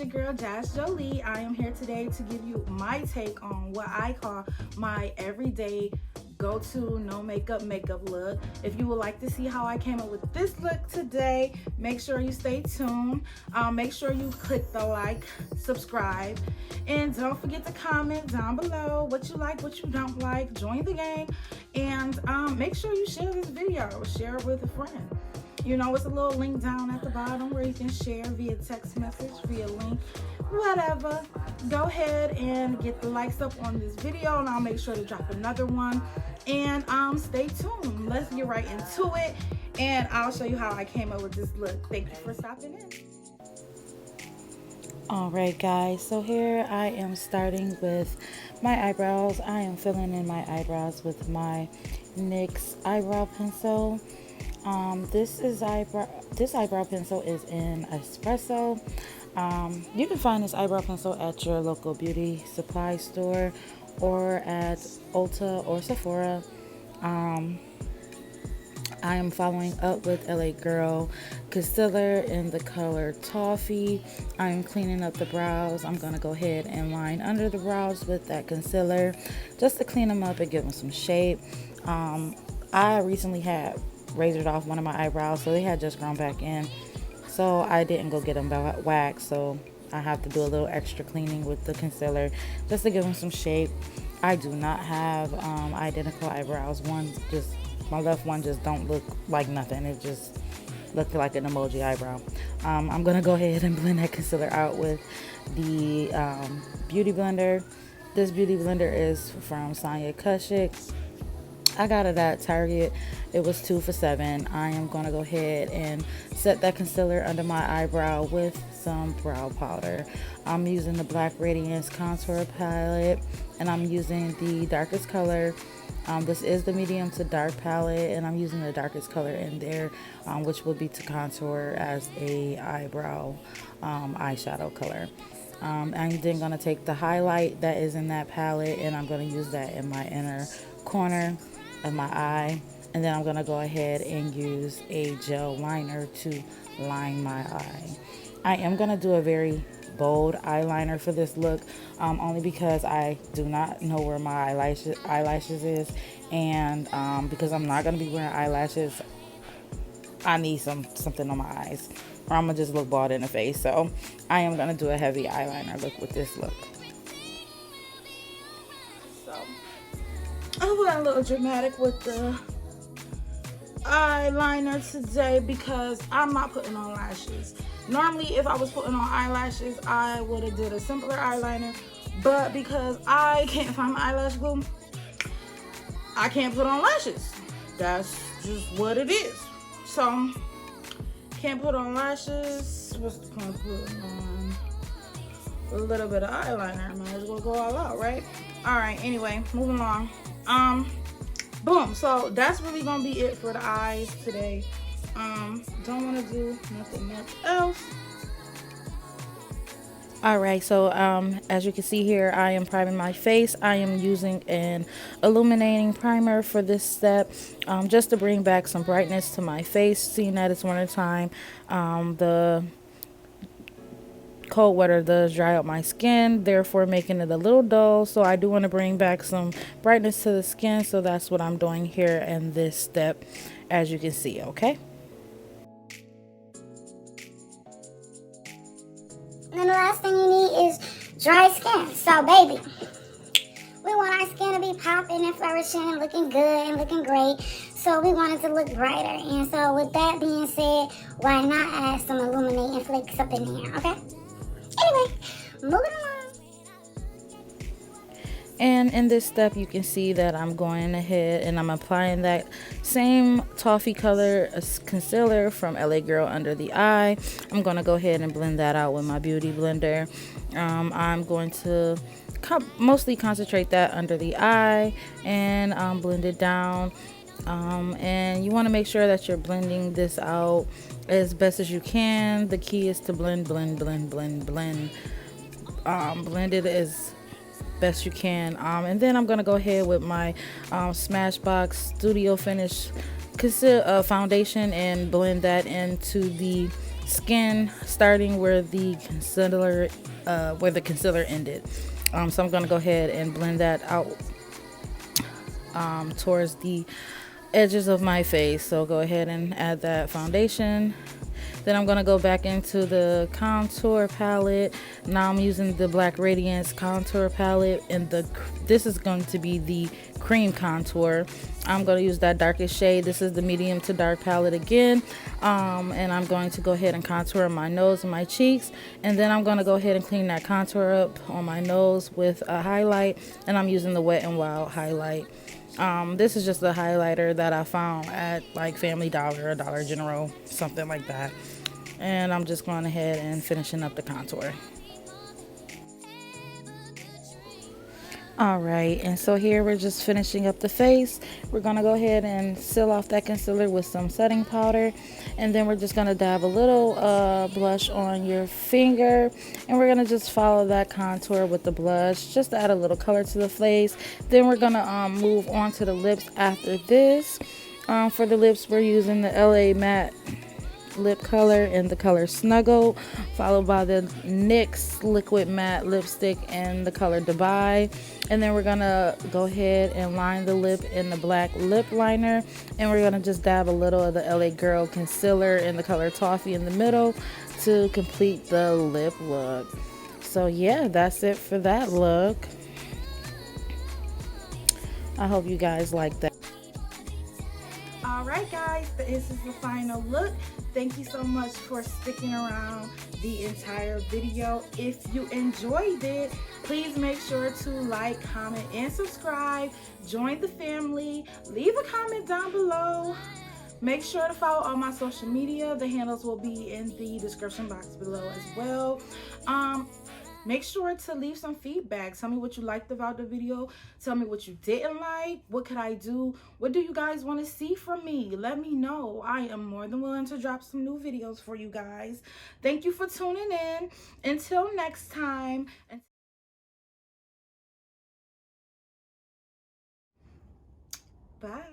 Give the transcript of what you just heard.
your girl Msjasjolie. I am here today to give you my take on what I call my everyday go-to no makeup look. If you would like to see how I came up with this look today, make sure you stay tuned. Make sure you click the like, subscribe, and don't forget to comment down below what you like, what you don't like. Join the gang, and make sure you share this video. Share it with a friend. You know, it's a little link down at the bottom where you can share via text message, via link, whatever. Go ahead and get the likes up on this video, and I'll make sure to drop another one. And stay tuned. Let's get right into it, and I'll show you how I came up with this look. Thank you for stopping in. Alright guys, so here I am starting with my eyebrows. I am filling in my eyebrows with my NYX eyebrow pencil. This eyebrow pencil is in Expresso. You can find this eyebrow pencil at your local beauty supply store or at Ulta or Sephora. I am following up with LA Girl concealer in the color Toffee. I am cleaning up the brows. I'm going to go ahead and line under the brows with that concealer just to clean them up and give them some shape. I recently had razored off one of my eyebrows, so they had just grown back in, so I didn't go get them waxed, so I have to do a little extra cleaning with the concealer just to give them some shape. I do not have identical eyebrows. My left one just don't look like nothing. It just looked like an emoji eyebrow. I'm gonna go ahead and blend that concealer out with the beauty blender. This beauty blender is from Sonia Kashuk. I got it at Target. It was 2 for $7. I am going to go ahead and set that concealer under my eyebrow with some brow powder. I'm using the Black Radiance contour palette, and I'm using the darkest color. This is the medium to dark palette, and I'm using the darkest color in there, which will be to contour as a eyebrow eyeshadow color. I'm then going to take the highlight that is in that palette, and I'm going to use that in my inner corner of my eye, and then I'm going to go ahead and use a gel liner to line my eye. I am going to do a very bold eyeliner for this look, only because I do not know where my eyelashes is, and because I'm not going to be wearing eyelashes, I need something on my eyes, or I'm going to just look bald in the face. So I am going to do a heavy eyeliner look with this look. I went a little dramatic with the eyeliner today because I'm not putting on lashes. Normally, if I was putting on eyelashes, I would have did a simpler eyeliner, but because I can't find my eyelash glue, I can't put on lashes. That's just what it is. So, can't put on lashes. What's the point of putting on a little bit of eyeliner? Might as well go all out, right? Alright, anyway, moving along. Boom. So that's really gonna be it for the eyes today. Don't want to do nothing else. Alright, so as you can see here, I am priming my face. I am using an illuminating primer for this step, just to bring back some brightness to my face, seeing that it's winter time. The cold weather does dry out my skin, therefore making it a little dull, so I do want to bring back some brightness to the skin, so that's what I'm doing here in this step, as you can see. Okay, and then the last thing you need is dry skin. So baby, we want our skin to be popping and flourishing, looking good and looking great, so we want it to look brighter. And so with that being said, why not add some illuminating flakes up in here? Okay, anyway, moving along. and in this step you can see that I'm going ahead and I'm applying that same toffee color concealer from LA Girl under the eye. I'm going to go ahead and blend that out with my beauty blender. I'm going to mostly concentrate that under the eye and blend it down. And you want to make sure that you're blending this out as best as you can. The key is to blend it as best you can. And then I'm gonna go ahead with my Smashbox Studio Finish foundation and blend that into the skin, starting where the concealer ended. So I'm gonna go ahead and blend that out towards the edges of my face. So go ahead and add that foundation. Then I'm going to go back into the contour palette. Now I'm using the Black Radiance contour palette, and this is going to be the cream contour. I'm going to use that darkest shade. This is the medium to dark palette again, and I'm going to go ahead and contour my nose and my cheeks, and then I'm going to go ahead and clean that contour up on my nose with a highlight, and I'm using the Wet n Wild highlight. This is just a highlighter that I found at like Family Dollar or Dollar General, something like that. And I'm just going ahead and finishing up the contour. Alright, and so here we're just finishing up the face. We're going to go ahead and seal off that concealer with some setting powder. And then we're just going to dab a little blush on your finger. And we're going to just follow that contour with the blush, just to add a little color to the face. Then we're going to move on to the lips after this. For the lips, we're using the LA Matte lip color in the color Snuggle, followed by the NYX liquid matte lipstick in the color Dubai. And then we're gonna go ahead and line the lip in the black lip liner, and we're gonna just dab a little of the LA Girl concealer in the color Toffee in the middle to complete the lip look. So yeah, that's it for that look. I hope you guys like that. Alright guys, this is the final look. Thank you so much for sticking around the entire video. If you enjoyed it, please make sure to like, comment, and subscribe. Join the family. Leave a comment down below. Make sure to follow all my social media. The handles will be in the description box below as well. Make sure to leave some feedback. Tell me what you liked about the video. Tell me what you didn't like. What could I do? What do you guys want to see from me? Let me know. I am more than willing to drop some new videos for you guys. Thank you for tuning in. Until next time. Bye.